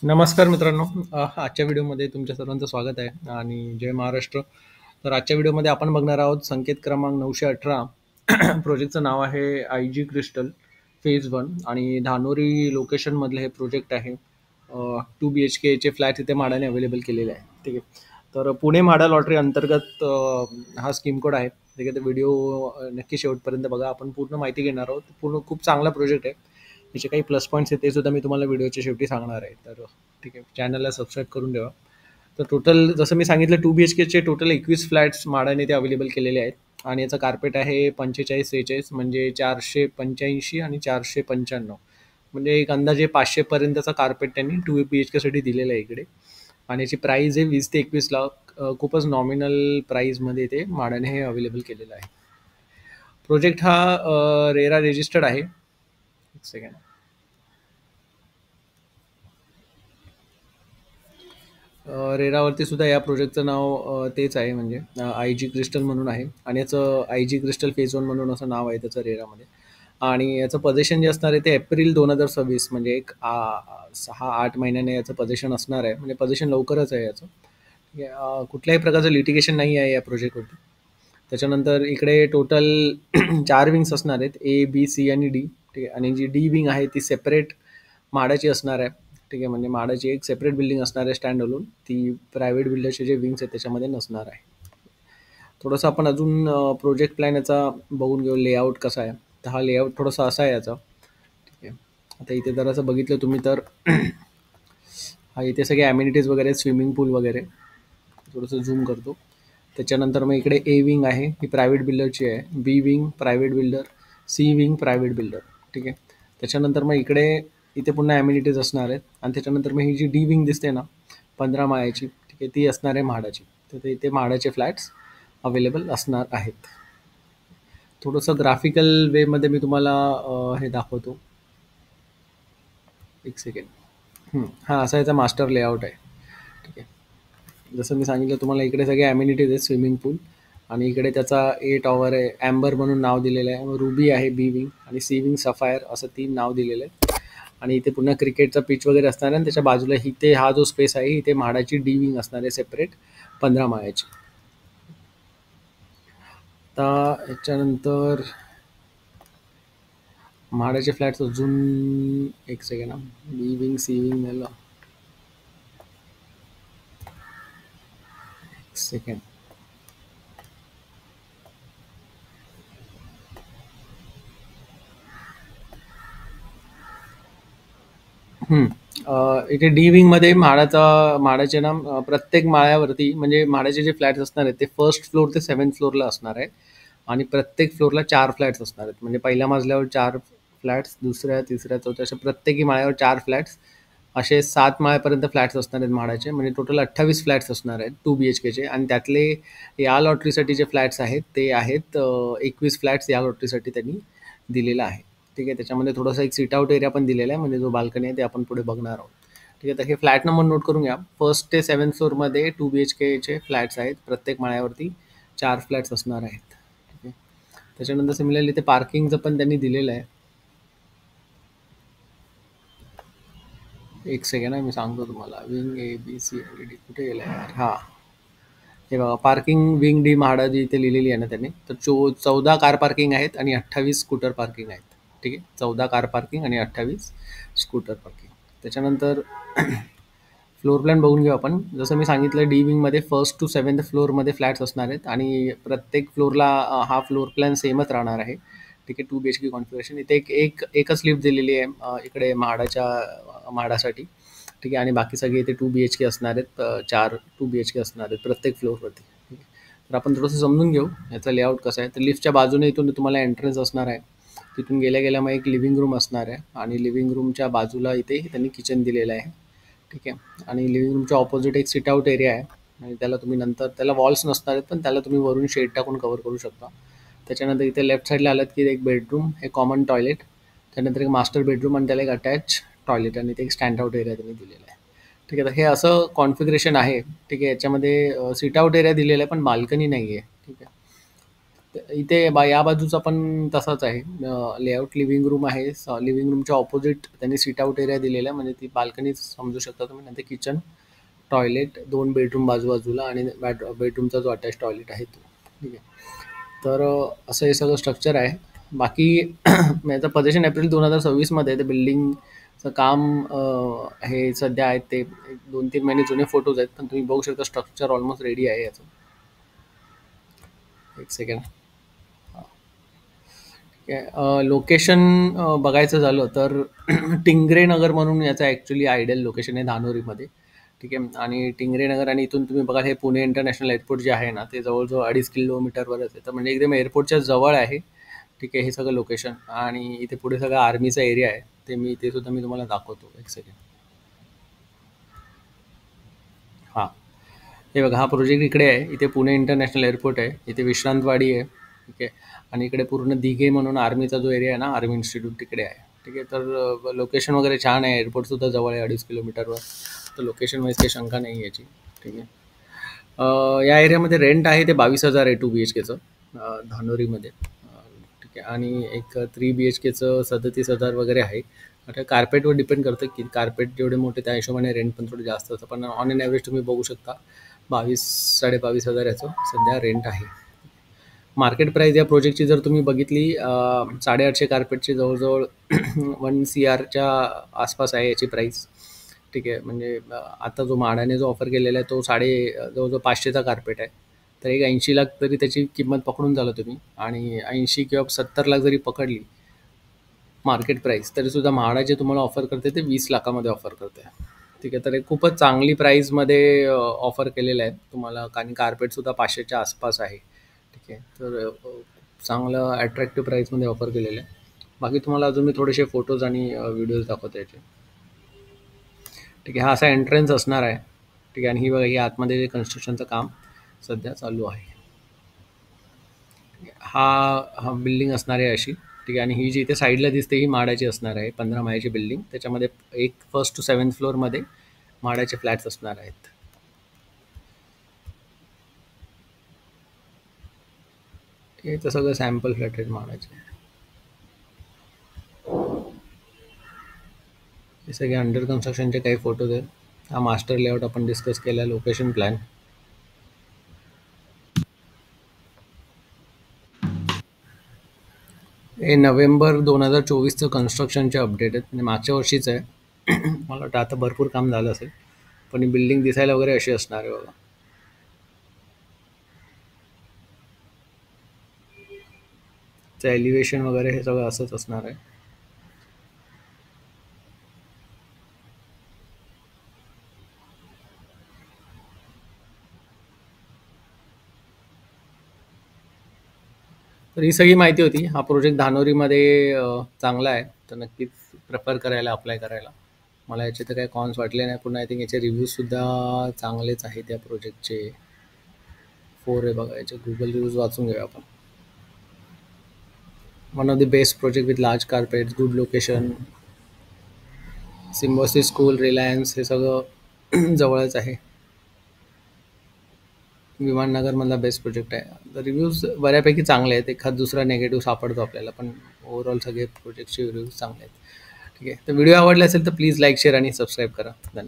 नमस्कार मित्रांनो. आजच्या व्हिडिओमध्ये तुमच्या सर्वांचं स्वागत आहे आणि जय महाराष्ट्र. तर आजच्या व्हिडिओमध्ये आपण बघणार आहोत संकेत क्रमांक 918. प्रोजेक्टचं नाव आहे I G crystal phase one आणि धानोरी लोकेशनमधलं हे प्रोजेक्ट आहे. 2 BHK फ्लॅट इथे म्हाडाने अवेलेबल केलेले आहे. ठीक आहे. तर पुणे म्हाडा लॉटरी अंतर्गत हा स्कीम कोड आहे. ठीक आहे. तर व्हिडिओ नक्की शेवटपर्यंत बघा. आपण पूर्ण माहिती घेणार आहोत. पूर्ण खूप चांगला प्रोजेक्ट आहे. त्याचे काही प्लस पॉईंट्स आहेत ते सुद्धा मी तुम्हाला व्हिडिओच्या शेवटी सांगणार आहे. तर ठीक आहे, चॅनलला सबस्क्राईब करून ठेवा. तर टोटल जसं मी सांगितलं 2 BHKचे टोटल 21 फ्लॅट्स म्हाडाने ते अवेलेबल केलेले आहेत आणि याचं कार्पेट आहे 45-43 म्हणजे 485 आणि 495 म्हणजे एक अंदाजे 500 पर्यंतचा कार्पेट त्यांनी 2 BHKसाठी दिलेला आहे इकडे. आणि याची प्राईज आहे 20 ते 21 लाख. खूपच नॉमिनल प्राईजमध्ये ते म्हाडाने हे अवेलेबल केलेलं आहे. प्रोजेक्ट हा रेरा रजिस्टर्ड आहे. एक सेकंड. रेरावरती सुद्धा या प्रोजेक्टचं नाव तेच आहे, म्हणजे आय जी क्रिस्टल म्हणून आहे आणि याचं I G crystal phase one म्हणून असं नाव आहे त्याचं रेरामध्ये. आणि याचं पोझिशन जे असणार आहे ते एप्रिल 2026 म्हणजे एक 6-8 महिन्याने याचं पोझिशन असणार आहे, म्हणजे पोझिशन लवकरच आहे याचं. ठीक आहे. कुठल्याही प्रकारचं लिटिगेशन नाही आहे या प्रोजेक्टवरती. त्याच्यानंतर इकडे टोटल 4 विंग्स असणार आहेत, ए बी सी आणि डी. ठीक आहे. आणि जी डी विंग आहे ती सेपरेट म्हाडाची असणार आहे. ठीक आहे. म्हणजे म्हाडाची एक सेपरेट बिल्डिंग असणार आहे स्टँड अलोन. ती प्रायव्हेट बिल्डरचे जे विंग्स आहेत त्याच्यामध्ये नसणार आहे. थोडंसं आपण अजून प्रोजेक्ट प्लॅन याचा बघून घेऊ, लेआउट कसा आहे. तर हा लेआउट थोडासा असा आहे याचा. ठीक आहे. आता इथे जर असं बघितलं तुम्ही तर हा इथे सगळे ॲम्युनिटीज वगैरे, स्विमिंग पूल वगैरे. थोडंसं झूम करतो. त्याच्यानंतर मग इकडे ए विंग आहे, ही प्रायव्हेट बिल्डरची आहे. B wing private builder, C wing private builder. ठीक आहे. त्याच्यानंतर मग इथे पुन्हा ॲम्युनिटीज असणार आहेत आणि त्याच्यानंतर मग ही जी डी विंग दिसते ना 15 माळ्याची, ठीक आहे, ती असणार आहे म्हाडाची. तर ते इथे म्हाडाचे फ्लॅट्स अवेलेबल असणार आहेत. थोडंसं ग्राफिकल वेमध्ये मी तुम्हाला हे दाखवतो. एक सेकंड. हा असा याचा मास्टर लेआउट आहे. ठीक आहे. जसं मी सांगितलं तुम्हाला, इकडे सगळे ॲम्युनिटीज आहेत, स्विमिंग पूल. आणि इकडे त्याचा ए टॉवर आहे, ॲम्बर म्हणून नाव दिलेलं आहे. रुबी आहे बी विंग आणि सी विंग सफायर असं 3 नाव दिलेलं आहे. आणि इथे पुन्हा क्रिकेटचा पिच वगैरे असणार आहे आणि त्याच्या बाजूला इथे हा जो स्पेस आहे इथे म्हाडाची डी विंग असणार आहे सेपरेट 15 माळ्याची. आता याच्यानंतर म्हाडाचे फ्लॅट्स अजून एक सेकंड. बी विंग सी विंग झालं, एक सेकंड. इथे डी विंगमध्ये म्हाडाचे ना प्रत्येक माळ्यावरती, म्हणजे म्हाडाचे जे फ्लॅट्स असणार आहेत ते फर्स्ट फ्लोअर ते 7th फ्लोअरला असणार आहे. आणि प्रत्येक फ्लोअरला 4 फ्लॅट्स असणार आहेत. म्हणजे पहिल्या मजल्यावर 4 फ्लॅट्स, दुसऱ्या तिसऱ्या चौथ्या अशा प्रत्येकी माळ्यावर 4 फ्लॅट्स, असे 7 माळ्यापर्यंत फ्लॅट्स असणार आहेत म्हाडाचे. म्हणजे टोटल 28 फ्लॅट्स असणार आहेत 2 BHKचे. आणि त्यातले या लॉटरीसाठी जे फ्लॅट्स आहेत ते आहेत 21 फ्लॅट्स या लॉटरीसाठी त्यांनी दिलेलं आहे. ठीक आहे. त्याच्यामध्ये थोडासा एक सीट आउट एरिया पण दिलेला आहे, म्हणजे जो बाल्कनी आहे ते आपण पुढे बघणार आहोत. ठीक आहे. तर हे फ्लॅट नंबर नोट करून घ्या. 1st ते 7th फ्लोअरमध्ये 2 BHKचे फ्लॅट्स आहेत. प्रत्येक माळ्यावरती 4 फ्लॅट्स असणार आहेत. ठीक आहे. त्याच्यानंतर सिमिलरली ते पार्किंगचं पण त्यांनी दिलेलं आहे. एक सेकंड आहे, मी सांगतो तुम्हाला. विंग ए बी सी आणि डी कुठे गेलं आहे? हां, हे बघा, पार्किंग विंग डी म्हाडा जी इथे लिहिलेली आहे ना त्यांनी, तर 14 कार पार्किंग आहेत आणि 28 स्कूटर पार्किंग आहेत. ठीक आहे. 14 कार पार्किंग आणि 28 स्कूटर पार्किंग. त्याच्यानंतर फ्लोर प्लॅन बघून घेऊ आपण. जसं मी सांगितलं, डी विंगमध्ये 1st to 7th फ्लोअरमध्ये फ्लॅट्स असणार आहेत आणि प्रत्येक फ्लोअरला हा फ्लोअर प्लॅन सेमच राहणार आहे. ठीक आहे. 2 BHK कॉन्फिगरेशन. इथे एकच लिफ्ट दिलेली आहे इकडे म्हाडासाठी. ठीक आहे. आणि बाकी सगळे इथे 2 BHK असणार आहेत. 4 2 BHK असणार आहेत प्रत्येक फ्लोअरवरती. ठीक आहे. तर आपण थोडंसं समजून घेऊ याचा लेआउट कसा आहे. तर लिफ्टच्या बाजूने इथून तुम्हाला एंट्रन्स असणार आहे. तिथून गेल्या गेल्या मग एक लिव्हिंग रूम असणार आहे आणि लिव्हिंग रूमच्या बाजूला इथे त्यांनी किचन दिलेलं आहे. ठीक आहे. आणि लिव्हिंग रूमच्या ऑपोजिट एक सिट आउट एरिया आहे आणि त्याला तुम्ही नंतर, त्याला वॉल्स नसणार आहेत पण त्याला तुम्ही वरून शेड टाकून कव्हर करू शकता. त्याच्यानंतर इथे लेफ्ट साईडला आलात की एक बेडरूम, एक कॉमन टॉयलेट, त्यानंतर एक मास्टर बेडरूम आणि त्याला एक अटॅच टॉयलेट आणि ते एक स्टँड आउट एरिया त्यांनी दिलेला आहे. ठीक आहे. तर हे असं कॉन्फिगरेशन आहे. ठीक आहे. याच्यामध्ये सिट आउट एरिया दिलेला आहे पण बाल्कनी नाही आहे. ठीक आहे. इथे या बाजूचा पण तसाच आहे. लेआउट लिव्हिंग रूम आहे. लिव्हिंग रूमच्या ऑपोजिट त्यांनी सीट आउट एरिया दिलेला आहे, म्हणजे ती बाल्कनी समजू शकता तुम्ही. नंतर किचन, टॉयलेट, 2 बेडरूम बाजूबाजूला आणि बेडरूमचा जो अटॅच टॉयलेट आहे तो. ठीक आहे. तर असं हे सगळं स्ट्रक्चर आहे. बाकी याचं पोझिशन एप्रिल 2026 मध्ये ते बिल्डिंगचं काम हे सध्या आहेत ते 2-3 महिने जुने फोटोज आहेत, पण तुम्ही बघू शकता स्ट्रक्चर ऑलमोस्ट रेडी आहे याचं. एक सेकंड. लोकेशन बघायचं झालं तर टिंगरे नगर म्हणून याचं ॲक्च्युली आयडियल लोकेशन आहे धानोरीमध्ये. ठीक आहे. आणि टिंगरे नगर आणि इथून तुम्ही बघाल हे पुणे इंटरनॅशनल एअरपोर्ट जे आहे ना, ते जवळजवळ 2.5 किलोमीटरवरच आहे. तर म्हणजे एकदम एअरपोर्टच्या जवळ आहे. ठीक आहे. हे सगळं लोकेशन आणि इथे पुढे सगळं आर्मीचा एरिया आहे. ते सुद्धा मी तुम्हाला दाखवतो. एक सेकंड. हां. हे बघा, हा प्रोजेक्ट इकडे आहे. इथे पुणे इंटरनॅशनल एअरपोर्ट आहे. इथे विश्रांतवाडी आहे. ठीक आहे. आणि इकडे पूर्ण दिघे म्हणून आर्मीचा जो एरिया आहे ना, आर्मी इन्स्टिट्यूट तिकडे आहे. ठीक आहे. तर लोकेशन वगैरे छान आहे. एअरपोर्टसुद्धा जवळ आहे 2.5 किलोमीटरवर. तर लोकेशन वाईज काही शंका नाही याची. ठीक आहे. या एरियामध्ये रेंट आहे ते 22,000 आहे 2 BHKचं धानोरीमध्ये. ठीक आहे. आणि एक 3 BHKचं 37,000 वगैरे आहे. आता कार्पेटवर डिपेंड करतं की कार्पेट जेवढे मोठे त्या हिशोबाने रेंट पण थोडं जास्त असतं, पण ऑन एन ॲव्हरेज तुम्ही बघू शकता 22,000-22,500 याचं सध्या रेंट आहे. मार्केट प्राईस या प्रोजेक्टची जर तुम्ही बघितली 850 कार्पेटची जवळजवळ 1 CRच्या आसपास आहे याची प्राईस. ठीक आहे. म्हणजे आता जो म्हाडाने जो ऑफर केलेला आहे तो जवळजवळ 500चा कार्पेट आहे. तर एक 80 लाख तरी त्याची किंमत पकडून झालं तुम्ही, आणि 80 किंवा 70 लाख जरी पकडली मार्केट प्राईस, तरीसुद्धा म्हाडा तुम्हाला ऑफर करते ते 20 लाखामध्ये ऑफर करते. ठीक आहे. तर एक खूपच चांगली प्राईसमध्ये ऑफर केलेलं आहे तुम्हाला, कारण कार्पेटसुद्धा 500च्या आसपास आहे. ठीक आहे. तर चांगलं अट्रॅक्टिव्ह प्राईसमध्ये ऑफर केलेलं आहे. बाकी तुम्हाला अजून मी थोडेसे फोटोज आणि व्हिडिओज दाखवतो याचे. ठीक आहे. हा असा एंट्रन्स असणार आहे. ठीक आहे. आणि ही बघा, ही आतमध्ये जे कन्स्ट्रक्शनचं काम सध्या चालू आहे. हा हा बिल्डिंग असणार आहे अशी. ठीक आहे. आणि ही जी इथे साईडला दिसते ही म्हाडाची असणार आहे, 15 माळ्याची बिल्डिंग. त्याच्यामध्ये एक 1st to 7th फ्लोअरमध्ये म्हाडाचे फ्लॅट्स असणार आहेत. हे तर सगळं सॅम्पल फ्लॅट आहेत म्हाडाचे. हे सगळे अंडर कन्स्ट्रक्शनचे काही फोटोज आहेत. हा मास्टर लेआउट आपण डिस्कस केला, लोकेशन प्लॅन. हे नोव्हेंबर 2024चं कन्स्ट्रक्शनचे अपडेट आहेत, म्हणजे मागच्या वर्षीचं आहे. मला वाटतं आता भरपूर काम झालं असेल, पण ही बिल्डिंग दिसायला वगैरे अशी असणार आहे बघा. त्याचं एलिव्हेशन वगैरे हे सगळं असंच असणार आहे. तर ही सगळी माहिती होती. हा प्रोजेक्ट धानोरीमध्ये चांगला आहे, तर नक्कीच प्रेफर करायला, अप्लाय करायला. मला याचे तर काही कॉन्स वाटले नाही. पुन्हा आय थिंक याचे रिव्ह्यूजसुद्धा चांगलेच आहेत या प्रोजेक्टचे. 4 आहे बघा, याचे गुगल रिव्ह्यूज वाचून घेऊया आपण. One of the best project with large carpets, good location, Symbiosis school, Reliance, हे सगळं जवळच आहे. विमाननगरमधला बेस्ट प्रोजेक्ट आहे. तर रिव्ह्यूज बऱ्यापैकी चांगले आहेत. एखाद दुसरा नेगेटिव्ह सापडतो आपल्याला, पण ओव्हरऑल सगळे प्रोजेक्टचे रिव्ह्यूज चांगले आहेत. ठीक आहे. तर व्हिडिओ आवडला असेल तर प्लीज लाईक, शेअर आणि सबस्क्राईब करा. धन्यवाद.